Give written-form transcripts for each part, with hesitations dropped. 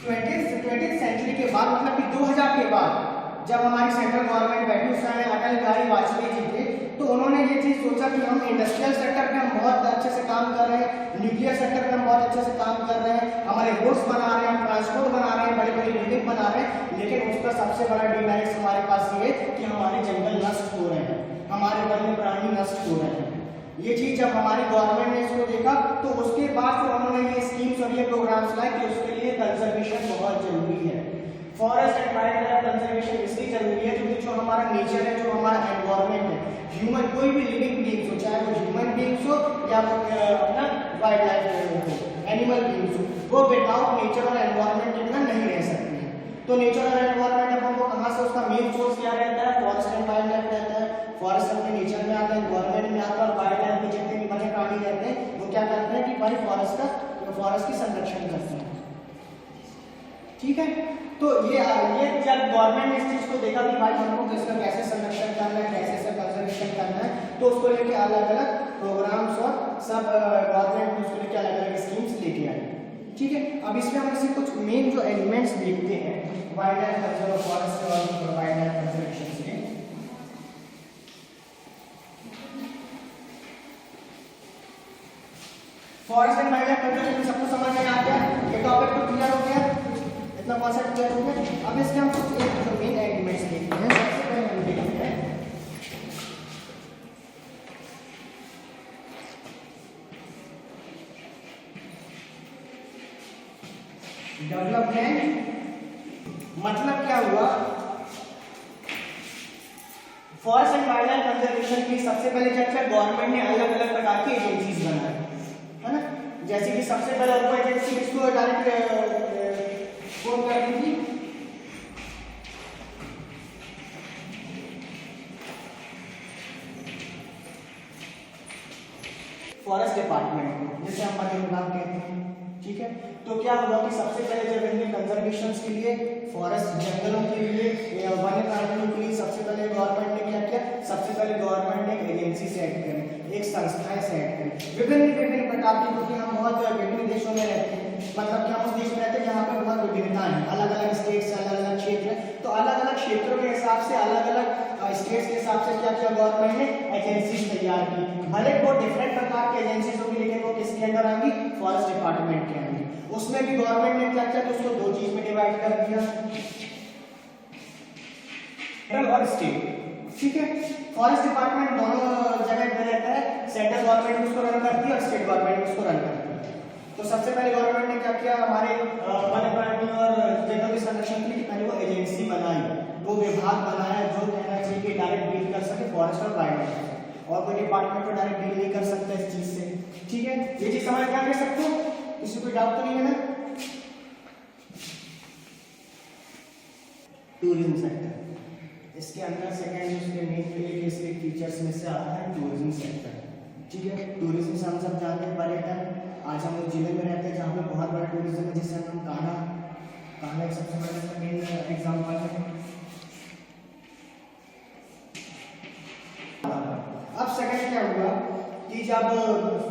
20th century के बाद, मतलब कि 2000 के बाद जब हमारी सेंट्रल गवर्नमेंट बैठी उस समय अटल बिहारी वाजपेयी जी थे, तो उन्होंने ये चीज़ सोचा कि हम इंडस्ट्रियल सेक्टर पे हम बहुत अच्छे से काम कर रहे हैं, न्यूक्लियर सेक्टर पे हम बहुत अच्छे से काम कर रहे हैं, हमारे रोड्स बना रहे हैं, हम ट्रांसपोर्ट बना रहे हैं, बड़ी बड़ी बिल्डिंग बना रहे हैं, लेकिन उसका सबसे बड़ा डिमेरिट्स हमारे पास ये कि हमारे जंगल नष्ट हो रहे हैं, हमारे वन्य प्राणी नष्ट हो रहे हैं। ये चीज़ जब हमारी गवर्नमेंट ने इसको देखा, तो उसके बाद फिर उन्होंने ये स्कीम्स और ये प्रोग्राम्स लाए कि उसके लिए कंजर्वेशन बहुत जरूरी है। Forest and wild life conservation इसलिए जरूरी है क्योंकि जो हमारा नेचर है, जो हमारा एनवायरनमेंट है, ह्यूमन कोई भी लिविंग बीइंग्स हो, चाहे वो ह्यूमन बीइंग्स हो या अपना वाइल्ड लाइफ हो, एनिमल बीइंग्स हो, वो विदाउट नेचर और एनवायरनमेंट के बिना नहीं रह सकती है। तो नेचर और एनवायरनमेंट अपन को कहाँ से, उसका मेन सोर्स क्या रहता है? फॉरेस्ट एंड वाइल्ड लाइफ रहता है। फॉरेस्ट अपने नेचर में आता है, एनवायरनमेंट में आता है, और वाइल्ड लाइफ में जितने भी वन्य प्राणी रहते हैं वो क्या करते हैं कि भाई फॉरेस्ट की संरक्षण करते हैं। ठीक है, तो ये जब गवर्नमेंट ने इस चीज को देखा कि भाई हमको इसका कैसे संरक्षण करना है, कैसे इसका कंजर्वेशन करना है, तो उसको लेके अलग अलग प्रोग्राम्स और सब गवर्नमेंट ने उसको लेके अलग अलग स्कीम्स लेके आई। ठीक है, अब इसमें हम ऐसे कुछ मेन जो एलिमेंट्स देखते हैं वाइल्ड लाइफ कंजर्वेशन और फॉरेस्ट और वाइल्ड लाइफ कंजर्वेशन से। Forest and wild life conservation सबको समझ में आ गया, ये टॉपिक तो क्लियर हो गया, इतना कॉन्सेप्ट क्लियर हो गया। अब इसके हम कुछ एक मेन एलिमेंट्स देखते हैं। सबसे पहले हम देखते हैं डेवलपमेंट। मतलब क्या हुआ, forest and wild life conservation की सबसे पहले क्या किया, गवर्नमेंट ने अलग अलग प्रकार की एजेंसीज बनाई, है ना। जैसे कि सबसे पहले उनको एजेंसी इसको डायरेक्ट कौन करती थी, फॉरेस्ट डिपार्टमेंट, जिसे हम वन विभाग कहते हैं। ठीक है, तो क्या हुआ कि सबसे पहले जब इनके कंजर्वेशन के लिए, फॉरेस्ट जंगलों के लिए, वन्य प्राणियों के लिए सबसे पहले गवर्नमेंट ने क्या किया, सबसे पहले गवर्नमेंट ने एक एजेंसी सेट करी, एक संस्थाएं सेट करी विभिन्न प्रकार की, क्योंकि हम बहुत विभिन्न देशों में रहते हैं, मतलब कि हम उस देश में रहते हैं जहाँ पे बहुत विभिन्नता है, अलग अलग स्टेट्स है, अलग अलग क्षेत्र है, तो अलग अलग क्षेत्रों के हिसाब से, अलग अलग स्टेट्स के हिसाब से क्या किया गवर्नमेंट ने एजेंसीज तैयार की। भले वो डिफरेंट प्रकार की एजेंसीज होगी, लेकिन वो किसके अंदर आएंगी, फॉरेस्ट डिपार्टमेंट के अंदर। उसमें भी गवर्नमेंट ने क्या किया, तो उसको दो चीज में डिवाइड कर दिया, सेंट्रल और स्टेट। ठीक है, फॉरेस्ट डिपार्टमेंट दोनों जगह पे रहता है, सेंट्रल गवर्नमेंट उसको रन करती है और स्टेट गवर्नमेंट उसको रन करती है। तो सबसे पहले गवर्नमेंट ने क्या किया, हमारे वन्य प्राणी और जंगल के संरक्षण के लिए पहले वो एजेंसी बनाई, वो विभाग बनाया जो कहना चाहिए कि डायरेक्ट डील कर सके फॉरेस्ट और वाइल्ड लाइफ, और कोई डिपार्टमेंट को डायरेक्ट डील नहीं कर सकता इस चीज से। ठीक है, ये चीज समझ में आ गई सबको, इसमें कोई डाउट तो नहीं है ना। टूरिज्म सेक्टर, इसके अंदर सेकंड उसके मेन इसके फीचर्स में से आता है टूरिज्म सेक्टर। ठीक है, टूरिज्म से हम सब जानते हैं पर्यटन। आज हम उस जिले में रहते हैं जहाँ पे बहुत बड़ा टूरिज्म है, जिससे हम कान्हा एक सबसे बड़ा मेन एग्जाम्पल है। अब सेकंड क्या हुआ कि जब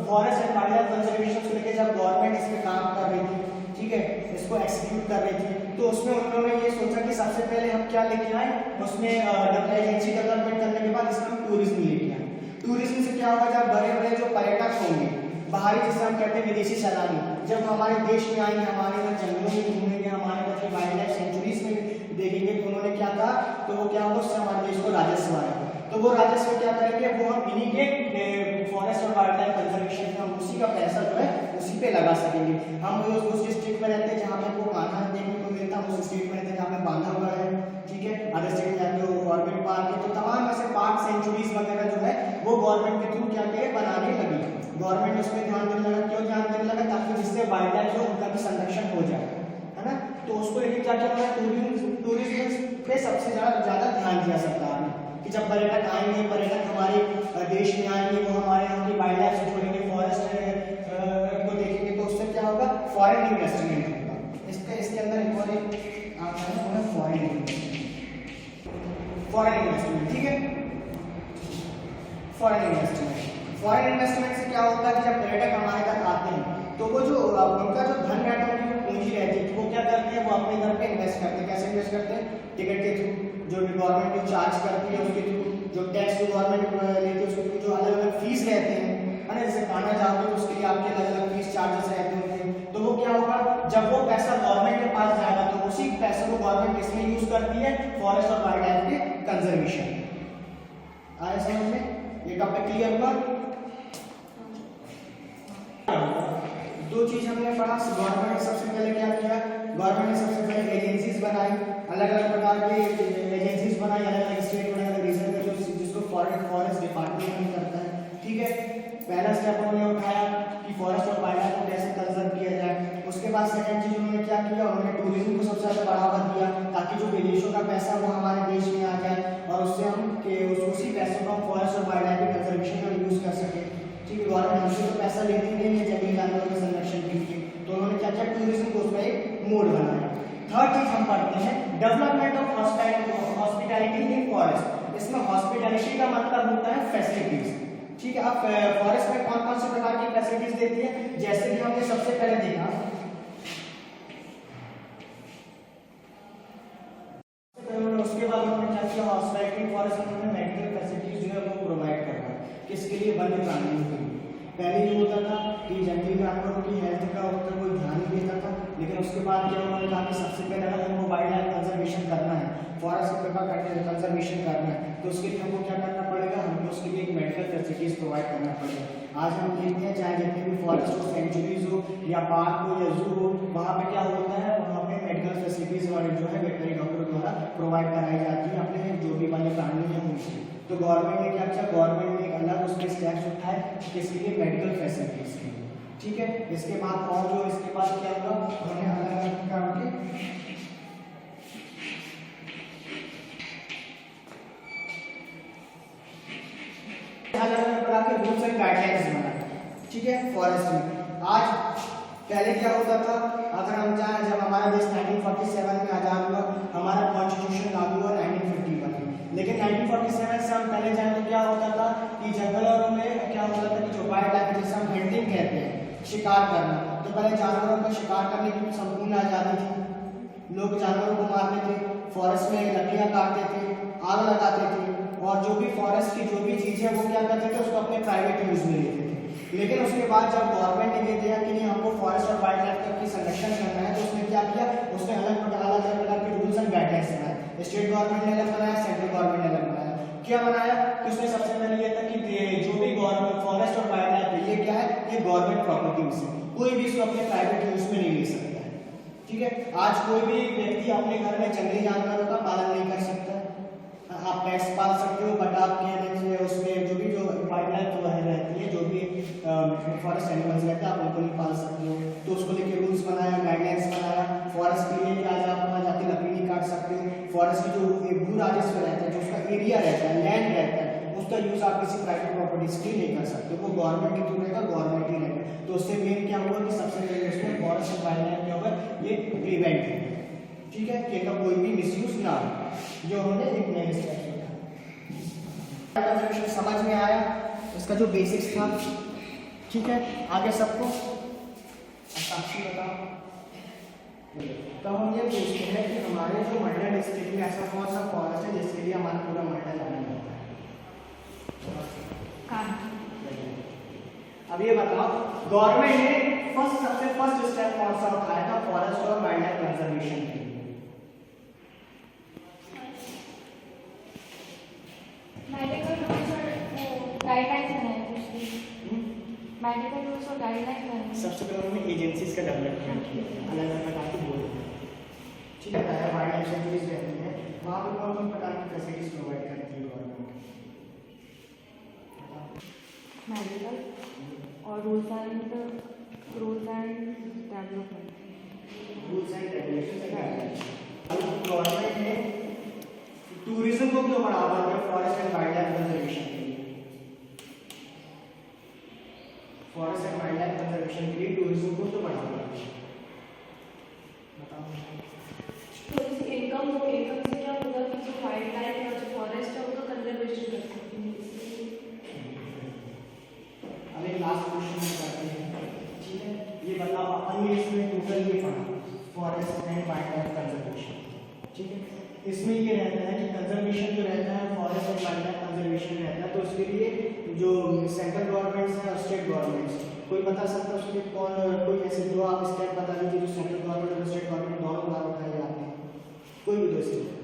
forest and wild life conservation को लेकर जब गवर्नमेंट इस पे काम कर रही थी, ठीक है, इसको एक्सिक्यूट कर रही थी, तो उसमें उन्होंने ये सोचा कि सबसे पहले हम क्या लेके आए, उसमें एजेंसी डेवलपमेंट करने के बाद इसमें हम टूरिज्म लेके आए। टूरिज्म से क्या होगा, जब बड़े बड़े जो पर्यटक होंगे बाहरी, जिसे हम कहते हैं विदेशी सैलानी, जब हमारे देश में आएंगे, हमारे यहाँ जंगलों में घूमेंगे, हमारे यहाँ वाइल्ड लाइफ सेंचुरीज में देखेंगे, तो उन्होंने क्या कहा, तो वो क्या होगा, उससे हमारे देश को राजस्व आएगा। तो वो राजस्व क्या करेंगे, वो हम इन्हीं के फॉरेस्ट और वाइल्ड लाइफ कंजर्वेशन में हम उसी का पैसा जो है उसी पे लगा सकेंगे। हम उस डिस्ट्रिक्ट में रहते हैं जहाँ पे हमको कान्हा देखने को मिलता है, उस स्टेट में रहते हैं जहाँ पे बांधवगढ़ है। ठीक है, अदर स्टेट जाते हो ऑर्बिट पार्क है, तो तमाम ऐसे पार्क सेंचुरीज वगैरह जो है वो गवर्नमेंट के थ्रू क्या किया, बनाने लगी। गवर्नमेंट उसमें ध्यान देने लगा, क्यों ध्यान देने लगा, ताकि जिससे वाइल्ड लाइफ जो उनका भी संरक्षण हो जाए, है ना। तो उसको लेकर क्या किया, टूरिज्म पे सबसे ज्यादा ध्यान दिया सरकार ने, कि जब पर्यटक आएंगे, पर्यटक हमारे देश में आएंगे, वो हमारे यहाँ की वाइल्ड लाइफ से जुड़ेंगे, फॉरेस्ट को देखेंगे, तो उससे क्या होगा, फॉरेन इन्वेस्टमेंट होगा। इसके अंदर एक और फॉरेन इन्वेस्टमेंट। ठीक है, फॉरेन इन्वेस्टमेंट से क्या होता है कि जब पर्यटक हमारे तक आते हैं, तो वो जो उनका जो धन रहता है, उनकी पूंजी रहती है, तो वो क्या करते हैं, वो वो अपने घर पे इन्वेस्ट करते हैं। कैसे इन्वेस्ट करते हैं? टिकट के थ्रू, जो गवर्नमेंट को चार्ज करती है उसके थ्रू, जो टैक्स जो गवर्नमेंट लेती है उसके थ्रू, जो अलग अलग फीस रहते हैं, है ना, जैसे खाना जाओगे तो उसके लिए आपके अलग अलग फीस चार्जेस रहते होंगे। तो वो क्या होगा, जब वो पैसा गवर्नमेंट के पास जाएगा तो उसी पैसे को गवर्नमेंट किसमें यूज करती है? फॉरेस्ट और वाइल्ड लाइफ के कंजर्वेशन। आया समझ में? ये टॉपिक क्लियर हुआ? दो चीज हमने पढ़ा। गवर्नमेंट ने सबसे पहले क्या किया? गवर्नमेंट ने सबसे पहले एजेंसीज बनाई, अलग अलग प्रकार की एजेंसीज बनाई, अलग अलग स्टेट में, अलग रीजन में, जिसको फॉरेस्ट डिपार्टमेंट करता है। ठीक है, पहला स्टेप उन्होंने उठाया कि फॉरेस्ट और वाइल्ड लाइफ को कैसे कंजर्व किया जाए। उसके बाद सेकंड चीज उन्होंने क्या किया? उन्होंने टूरिज्म को सबसे ज्यादा बढ़ावा दिया, ताकि जो विदेशों का पैसा वो हमारे देश में आ जाए और उससे हम उसी पैसों को हम फॉरेस्ट और वाइल्ड लाइफ के कंजर्वेशन में यूज कर सके। ठीक है, गवर्नमेंट हमसे तो पैसा लेती नहीं है जंगली जानवरों के संरक्षण के लिए, तो उन्होंने क्या किया? टूरिज्म को उसमें एक मोड बनाया। थर्ड चीज हम पढ़ते हैं development of hospitality in forest. इसमें हॉस्पिटैलिटी का मतलब होता है फैसिलिटीज। ठीक है, अब फॉरेस्ट में कौन कौन से प्रकार की फैसिलिटीज देती है? जैसे कि हमने सबसे पहले देखा, उसके बाद उन्होंने क्या किया? हॉस्पिटैलिटी फॉरेस्ट में उन्होंने मेडिकल फैसिलिटीज जो है वो प्रोवाइड करना है। किसके लिए? वन्य प्राणियों के लिए। पहले ये होता था कि जंगली जानवरों की हेल्थ का उतना कोई ध्यान नहीं देता था, लेकिन उसके बाद क्या उन्होंने कहा कि सबसे पहले अगर हमको वाइल्ड लाइफ कंजर्वेशन करना है, फॉरेस्ट का कंजर्वेशन करना है, तो उसके लिए हमको क्या करना पड़ेगा? हमको उसके लिए एक मेडिकल फैसिलिटीज प्रोवाइड करना पड़ेगा। आज हम देखते हैं चाहे जितने भी फॉरेस्ट हो, सेंचुरीज हो या पार्क हो या जू हो, वहाँ पे क्या होता है? वहाँ पे मेडिकल फैसिलिटीज वाले जो है वेटनरी डॉक्टर द्वारा प्रोवाइड कराई जाती है अपने जो भी वन्य प्राणी है उनसे। तो गवर्नमेंट ने क्या किया? गवर्नमेंट ने एक अलग उसके स्टेप्स उठाए किसके लिए? मेडिकल फैसिलिटीज के लिए। ठीक है, इसके बाद और जो इसके बाद क्या होगा? उन्हें अलग अलग प्रकार के रूल्स एंड गाइडलाइंस बनाए। ठीक है, फॉरेस्ट में आज पहले क्या होता था? अगर हम चाहें, जब हमारा देश 1947 में आजाद हुआ, हमारा कॉन्स्टिट्यूशन लागू हुआ 1951 में, लेकिन 1947 से हम पहले जाए तो क्या होता था कि जंगलों में क्या होता था कि जो वाइल्ड लाइफ, जिसे हम हंटिंग कहते हैं, शिकार करना, तो पहले जानवरों का शिकार करने की संपूर्ण आजादी थी। लोग जानवरों को मारते थे, फॉरेस्ट में लकड़ियां काटते थे, आग लगाते थे, और जो भी फॉरेस्ट की जो भी चीज है वो क्या करते थे? उसको अपने प्राइवेट यूज में लेते थे। लेकिन उसके बाद जब गवर्नमेंट ने ये दिया कि नहीं, हमको फॉरेस्ट और वाइल्ड लाइफ की संरक्षण करना है, तो उसने क्या किया? उसने अलग अलग प्रकार के रूल्स एंड गाइडलाइंस बनाए। स्टेट गवर्नमेंट ने अलग बनाया, सेंट्रल गवर्नमेंट ने अलग बनाया। क्या बनाया? कि उसने सबसे पहले ये था कि जो भी गवर्नमेंट फॉरेस्ट और वाइल्ड लाइफ है, ये क्या है? ये गवर्नमेंट प्रॉपर्टीज है, कोई भी इसको अपने प्राइवेट यूज में नहीं ले सकता है। ठीक है, आज कोई भी व्यक्ति अपने घर में जंगली जानवरों का पालन नहीं कर सकता। आप पेट्स पाल सकते हो, बट आप उसमें जो भी जो वाइल्ड लाइफ रहती है, जो भी फॉरेस्ट एनिमल्स रहते हैं, आप उनको नहीं पाल सकते हो। तो उसको लेके रूल्स बनाया, गाइडलाइंस बनाया। फॉरेस्ट के लिए क्या है? आप वहाँ जाके लकड़ी नहीं काट सकते हो। फॉरेस्ट की जो भू राजस्व रहता है, जो उसका एरिया रहता है, लैंड रहता है, उसका यूज आप किसी प्राइवेट प्रॉपर्टीज के लिए नहीं कर सकते, वो गवर्नमेंट के थ्रू रहेगा, गवर्नमेंट ही रहेगा। तो उससे मेन क्या हुआ कि सबसे पहले उसमें फॉरेस्ट और वाइल्ड लाइफ क्या होगा? ये प्रिवेंट है। ठीक है, कि इनका कोई भी मिसयूज ना हो, जो उन्होंने एक नए स्टेप कंजर्वेशन समझ में आया, इसका जो बेसिक्स था। ठीक है, आगे सबको साक्षी बताओ। तो हम ये पूछते हैं कि हमारे जो मंडल डिस्ट्रिक्ट में ऐसा कौन सा फॉरेस्ट है जिसके लिए हमारा पूरा मंडल जाना जाता है? अब ये बताओ, गवर्नमेंट ने सबसे फर्स्ट स्टेप कौन सा उठाया था फॉरेस्ट और वाइल्ड लाइफ कंजर्वेशन के लिए? सबसे पहले उन्होंने एजेंसीज का डेवलपमेंट किया, अलग अलग प्रकार की बोर्ड। ठीक है, वाइल्ड लाइफ सेंचुरीज रहती है, वहाँ पर कौन कौन प्रकार की फैसिलिटीज प्रोवाइड करती है गवर्नमेंट? मेडिकल और रूल्स एंड डेवलपमेंट। गवर्नमेंट ने टूरिज्म को क्यों बढ़ावा दिया forest and wild life conservation के लिए? Forest and wild life conservation के लिए टूरिज्म को क्यों बढ़ावा दिया? बताओ। इनकम से क्या होगा कि जो वाइल्ड लाइफ और जो फॉरेस्ट है उसका कंजर्वेशन कर सकते हैं। अब एक लास्ट क्वेश्चन करते हैं। ठीक है, ये बताओ, अपन ने इसमें टोटल ये पढ़ा forest and wild life conservation, ठीक है। इसमें ये रहता है कि कंजर्वेशन जो रहता है forest and wild life conservation रहता है, तो उसके लिए जो सेंट्रल गवर्नमेंट्स है और स्टेट गवर्नमेंट्स, कोई बता सकता है उसके कौन, कोई ऐसे दो आप स्टेप बता दीजिए जो सेंट्रल गवर्नमेंट और स्टेट गवर्नमेंट दोनों द्वारा उठाए जाते हैं, कोई भी दो स्टेप।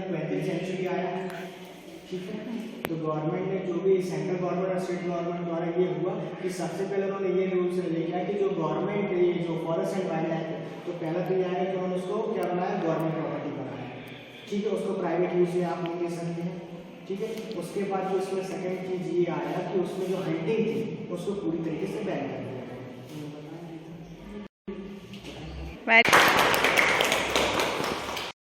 20वीं सेंचुरी आया, ठीक है, तो गवर्नमेंट ने जो भी सेंट्रल गवर्नमेंट और स्टेट गवर्नमेंट द्वारा ये हुआ कि सबसे पहले उन्होंने ये रूल्स लेके आया कि जो गवर्नमेंट ये जो फॉरेस्ट एंड वाइल्ड लाइफ है, तो पहला तो ये आया कि उन्होंने उसको क्या बनाया, गवर्नमेंट प्रॉपर्टी बनाया, ठीक है, उसको प्राइवेट यूज में आप नहीं ले सकते हैं, ठीक है। उसके बाद जो इसमें सेकंड चीज ये आया कि उसमें जो हंटिंग थी उसको पूरी तरीके से बैन कर दिया।